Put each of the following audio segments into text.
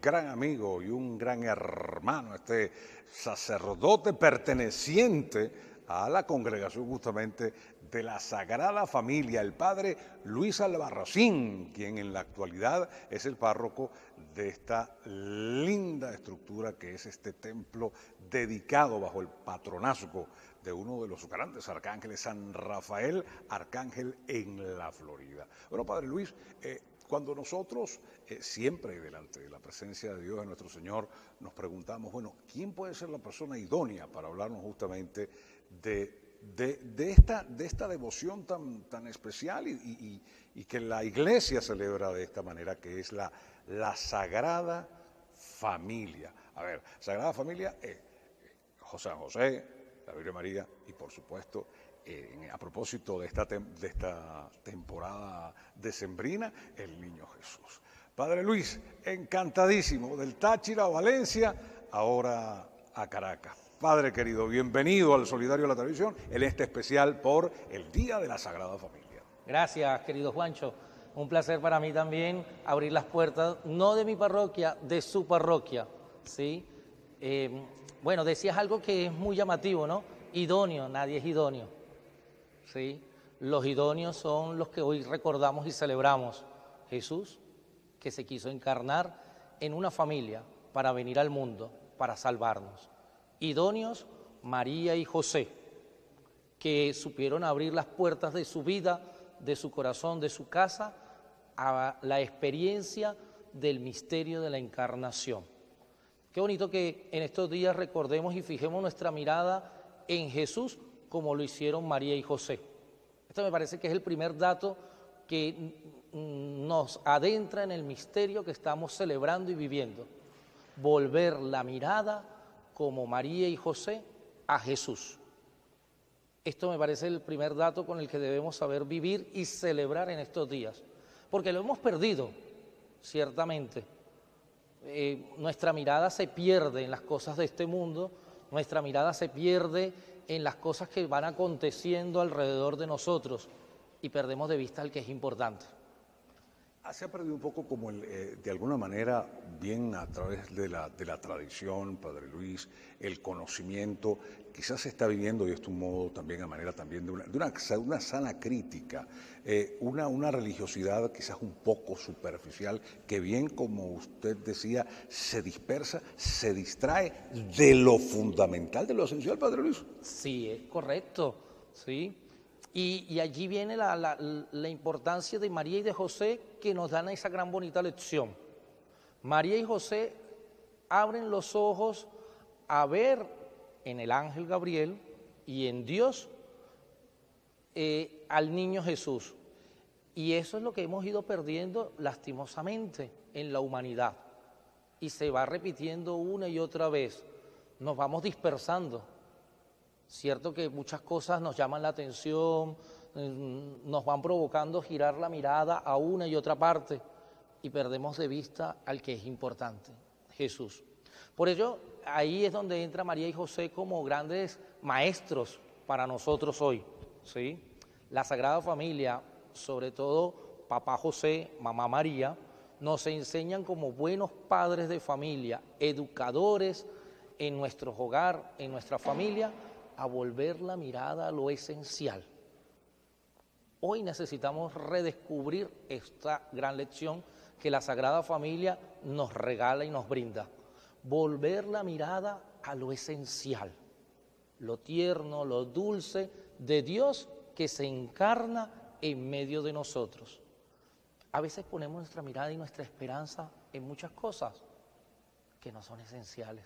Gran amigo y un gran hermano, este sacerdote perteneciente a la congregación justamente de la Sagrada Familia, el padre Luis Albarracín, quien en la actualidad es el párroco de esta linda estructura que es este templo dedicado bajo el patronazgo de uno de los grandes arcángeles, San Rafael, arcángel en la Florida. Bueno, padre Luis, cuando nosotros siempre delante de la presencia de Dios, de nuestro Señor, nos preguntamos, bueno, ¿quién puede ser la persona idónea para hablarnos justamente de esta devoción tan especial y que la Iglesia celebra de esta manera, que es la Sagrada Familia? A ver, Sagrada Familia es San José, la Virgen María y por supuesto, a propósito de esta temporada decembrina, el Niño Jesús. Padre Luis, encantadísimo, del Táchira a Valencia, ahora a Caracas. Padre querido, bienvenido al Solidario de la Televisión, en este especial por el Día de la Sagrada Familia. Gracias, querido Juancho. Un placer para mí también abrir las puertas, no de mi parroquia, de su parroquia, ¿sí? Bueno, decías algo que es muy llamativo, ¿no? Idóneo, nadie es idóneo, ¿sí? Los idóneos son los que hoy recordamos y celebramos. Jesús, que se quiso encarnar en una familia para venir al mundo, para salvarnos. Idóneos, María y José, que supieron abrir las puertas de su vida, de su corazón, de su casa, a la experiencia del misterio de la encarnación. Qué bonito que en estos días recordemos y fijemos nuestra mirada en Jesús como lo hicieron María y José. Esto me parece que es el primer dato que nos adentra en el misterio que estamos celebrando y viviendo. Volver la mirada como María y José a Jesús. Esto me parece el primer dato con el que debemos saber vivir y celebrar en estos días. Porque lo hemos perdido, ciertamente. Nuestra mirada se pierde en las cosas de este mundo, nuestra mirada se pierde en las cosas que van aconteciendo alrededor de nosotros y perdemos de vista el que es importante. Se ha perdido un poco como de alguna manera, bien a través de la tradición, Padre Luis, el conocimiento, quizás se está viviendo, y esto es un modo también, a manera también de una sana crítica, una religiosidad quizás un poco superficial, que bien como usted decía, se dispersa, se distrae de lo fundamental, de lo esencial, Padre Luis. Sí, es correcto, sí. Y allí viene la importancia de María y de José, que nos dan esa gran bonita lección. María y José abren los ojos a ver en el ángel Gabriel y en Dios al niño Jesús. Y eso es lo que hemos ido perdiendo lastimosamente en la humanidad. Y se va repitiendo una y otra vez. Nos vamos dispersando. Cierto que muchas cosas nos llaman la atención, nos van provocando girar la mirada a una y otra parte y perdemos de vista al que es importante, Jesús. Por ello, ahí es donde entra María y José como grandes maestros para nosotros hoy, ¿sí? La Sagrada Familia, sobre todo papá José, mamá María, nos enseñan como buenos padres de familia, educadores en nuestro hogar, en nuestra familia, a volver la mirada a lo esencial. Hoy necesitamos redescubrir esta gran lección que la Sagrada Familia nos regala y nos brinda. Volver la mirada a lo esencial, lo tierno, lo dulce de Dios que se encarna en medio de nosotros. A veces ponemos nuestra mirada y nuestra esperanza en muchas cosas que no son esenciales,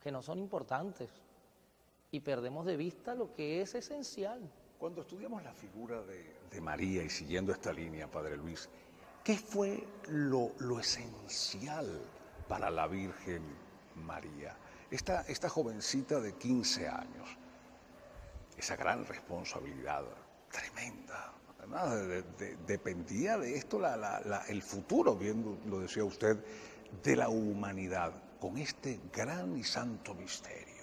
que no son importantes. Y perdemos de vista lo que es esencial. Cuando estudiamos la figura de María y siguiendo esta línea, Padre Luis, ¿qué fue lo esencial para la Virgen María? Esta jovencita de 15 años, esa gran responsabilidad tremenda. Además, dependía de esto el futuro, bien lo decía usted, de la humanidad, con este gran y santo misterio.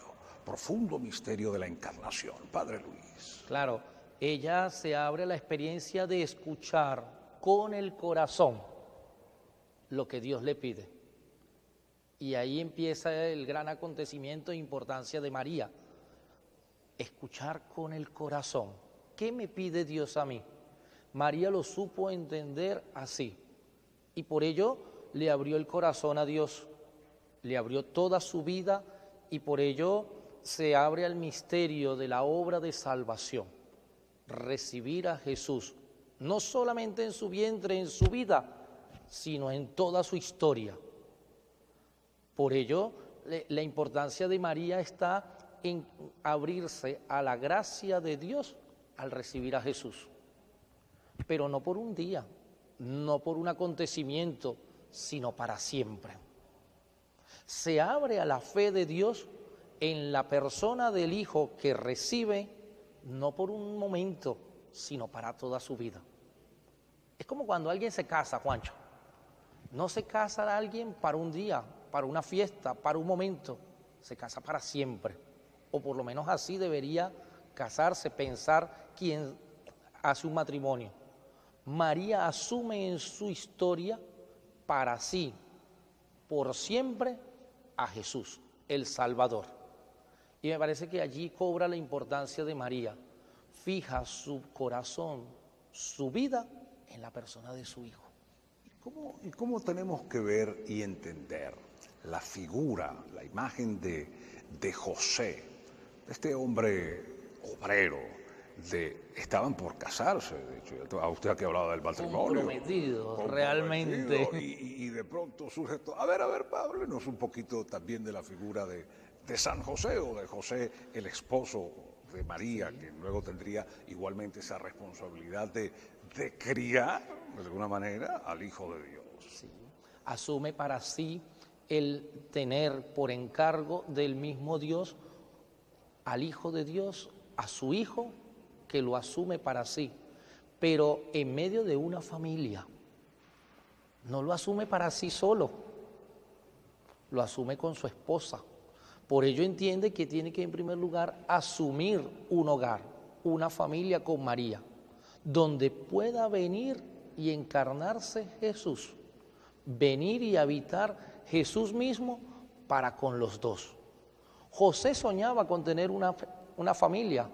Profundo misterio de la encarnación, Padre Luis. Claro, ella se abre a la experiencia de escuchar con el corazón lo que Dios le pide. Y ahí empieza el gran acontecimiento e importancia de María. Escuchar con el corazón. ¿Qué me pide Dios a mí? María lo supo entender así. Y por ello le abrió el corazón a Dios. Le abrió toda su vida y por ello se abre al misterio de la obra de salvación. Recibir a Jesús, no solamente en su vientre, en su vida, sino en toda su historia. Por ello, la importancia de María está en abrirse a la gracia de Dios al recibir a Jesús. Pero no por un día, no por un acontecimiento, sino para siempre. Se abre a la fe de Dios en la persona del Hijo que recibe, no por un momento, sino para toda su vida. Es como cuando alguien se casa, Juancho. No se casa alguien para un día, para una fiesta, para un momento. Se casa para siempre. O por lo menos así debería casarse, pensar quien hace un matrimonio. María asume en su historia para sí, por siempre, a Jesús, el Salvador. Y me parece que allí cobra la importancia de María. Fija su corazón, su vida en la persona de su Hijo. ¿Y cómo tenemos que ver y entender la figura, la imagen de José, de este hombre obrero? Estaban por casarse, de hecho, a usted que hablaba del matrimonio. Comprometido, realmente. Y de pronto surge todo. A ver, háblenos un poquito también de la figura de San José o de José, el esposo de María, que luego tendría igualmente esa responsabilidad de criar, de alguna manera, al Hijo de Dios. Sí. Asume para sí el tener por encargo del mismo Dios al Hijo de Dios, a su Hijo, que lo asume para sí, pero en medio de una familia. No lo asume para sí solo, lo asume con su esposa. Por ello entiende que tiene que en primer lugar asumir un hogar, una familia con María, donde pueda venir y encarnarse Jesús, venir y habitar Jesús mismo para con los dos. José soñaba con tener una familia,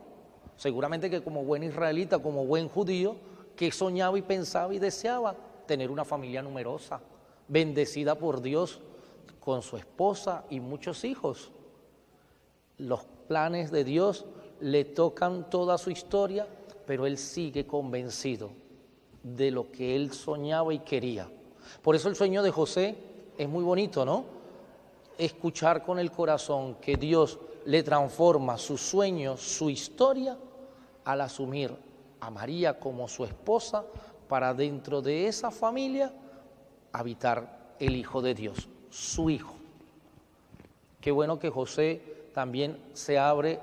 seguramente que como buen israelita, como buen judío, que soñaba y pensaba y deseaba tener una familia numerosa, bendecida por Dios, con su esposa y muchos hijos. Los planes de Dios le tocan toda su historia, pero él sigue convencido de lo que él soñaba y quería. Por eso el sueño de José es muy bonito, ¿no? Escuchar con el corazón que Dios le transforma sus sueños, su historia, al asumir a María como su esposa para dentro de esa familia habitar el Hijo de Dios, su Hijo. Qué bueno que José también se abre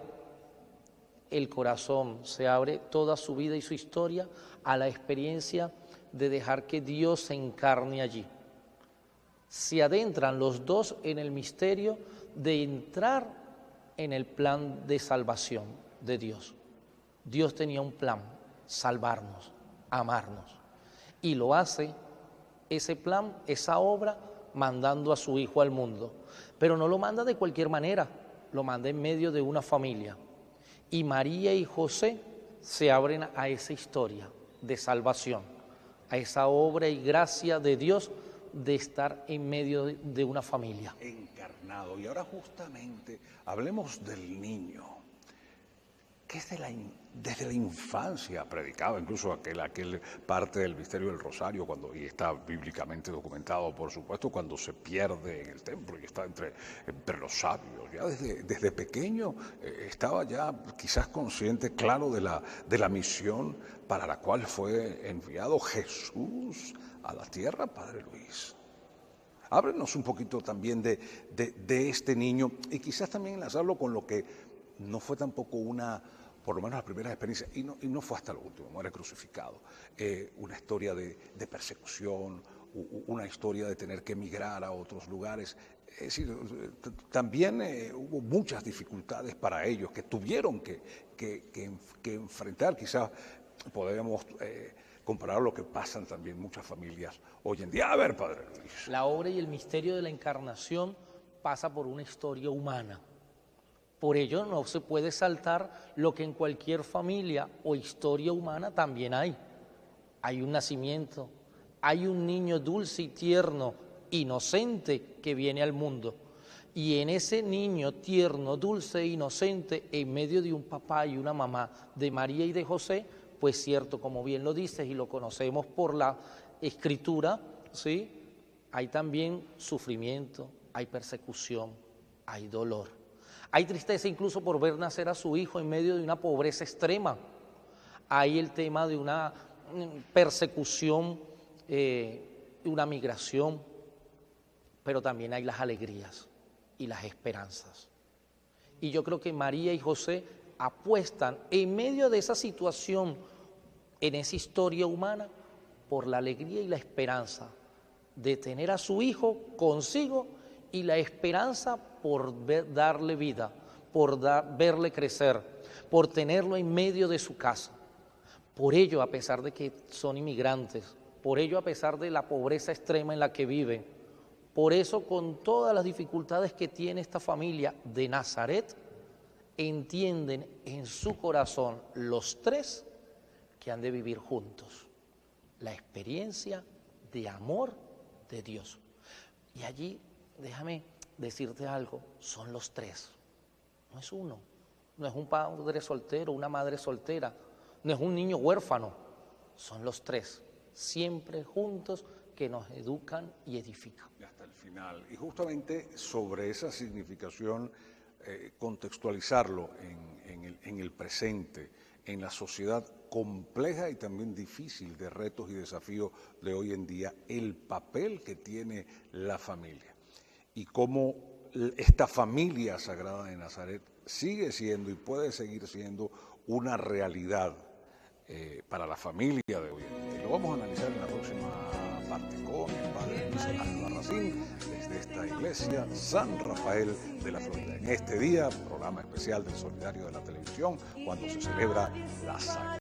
el corazón, se abre toda su vida y su historia a la experiencia de dejar que Dios se encarne allí. Se adentran los dos en el misterio de entrar en el plan de salvación de Dios. Dios tenía un plan, salvarnos, amarnos, y lo hace ese plan, esa obra, mandando a su Hijo al mundo. Pero no lo manda de cualquier manera, lo manda en medio de una familia. Y María y José se abren a esa historia de salvación, a esa obra y gracia de Dios de estar en medio de una familia. Encarnado. Y ahora justamente hablemos del niño, que es desde la infancia predicaba, incluso aquel parte del misterio del Rosario, y está bíblicamente documentado, por supuesto, cuando se pierde en el templo y está entre los sabios. Ya desde pequeño estaba ya quizás consciente, claro, de la misión para la cual fue enviado Jesús a la tierra, Padre Luis. Háblenos un poquito también de este niño y quizás también enlazarlo con lo que no fue tampoco por lo menos la primera experiencia, y no fue hasta lo último, muere crucificado, una historia de persecución, una historia de tener que emigrar a otros lugares. Es decir, también hubo muchas dificultades para ellos que tuvieron que enfrentar. Quizás podríamos comparar lo que pasan también muchas familias hoy en día. A ver, Padre Luis. La obra y el misterio de la encarnación pasa por una historia humana. Por ello no se puede saltar lo que en cualquier familia o historia humana también hay. Hay un nacimiento, hay un niño dulce y tierno, inocente que viene al mundo. Y en ese niño tierno, dulce e inocente, en medio de un papá y una mamá, de María y de José, pues cierto, como bien lo dices y lo conocemos por la Escritura, ¿sí? Hay también sufrimiento, hay persecución, hay dolor. Hay tristeza incluso por ver nacer a su hijo en medio de una pobreza extrema. Hay el tema de una persecución, una migración, pero también hay las alegrías y las esperanzas. Y yo creo que María y José apuestan en medio de esa situación, en esa historia humana, por la alegría y la esperanza de tener a su hijo consigo y la esperanza por darle vida, por verle crecer, por tenerlo en medio de su casa. Por ello, a pesar de que son inmigrantes, por ello, a pesar de la pobreza extrema en la que viven, por eso, con todas las dificultades que tiene esta familia de Nazaret, entienden en su corazón los tres que han de vivir juntos la experiencia de amor de Dios. Y allí, déjame decirte algo, son los tres, no es uno, no es un padre soltero, una madre soltera, no es un niño huérfano, son los tres, siempre juntos, que nos educan y edifican. Hasta el final. Y justamente sobre esa significación, contextualizarlo en el presente, en la sociedad compleja y también difícil de retos y desafíos de hoy en día, el papel que tiene la familia y cómo esta familia sagrada de Nazaret sigue siendo y puede seguir siendo una realidad para la familia de hoy en día. Y lo vamos a analizar en la próxima parte con el padre Luis Albarracín desde esta iglesia San Rafael de la Florida. En este día, programa especial del Solidario de la Televisión, cuando se celebra la Sagrada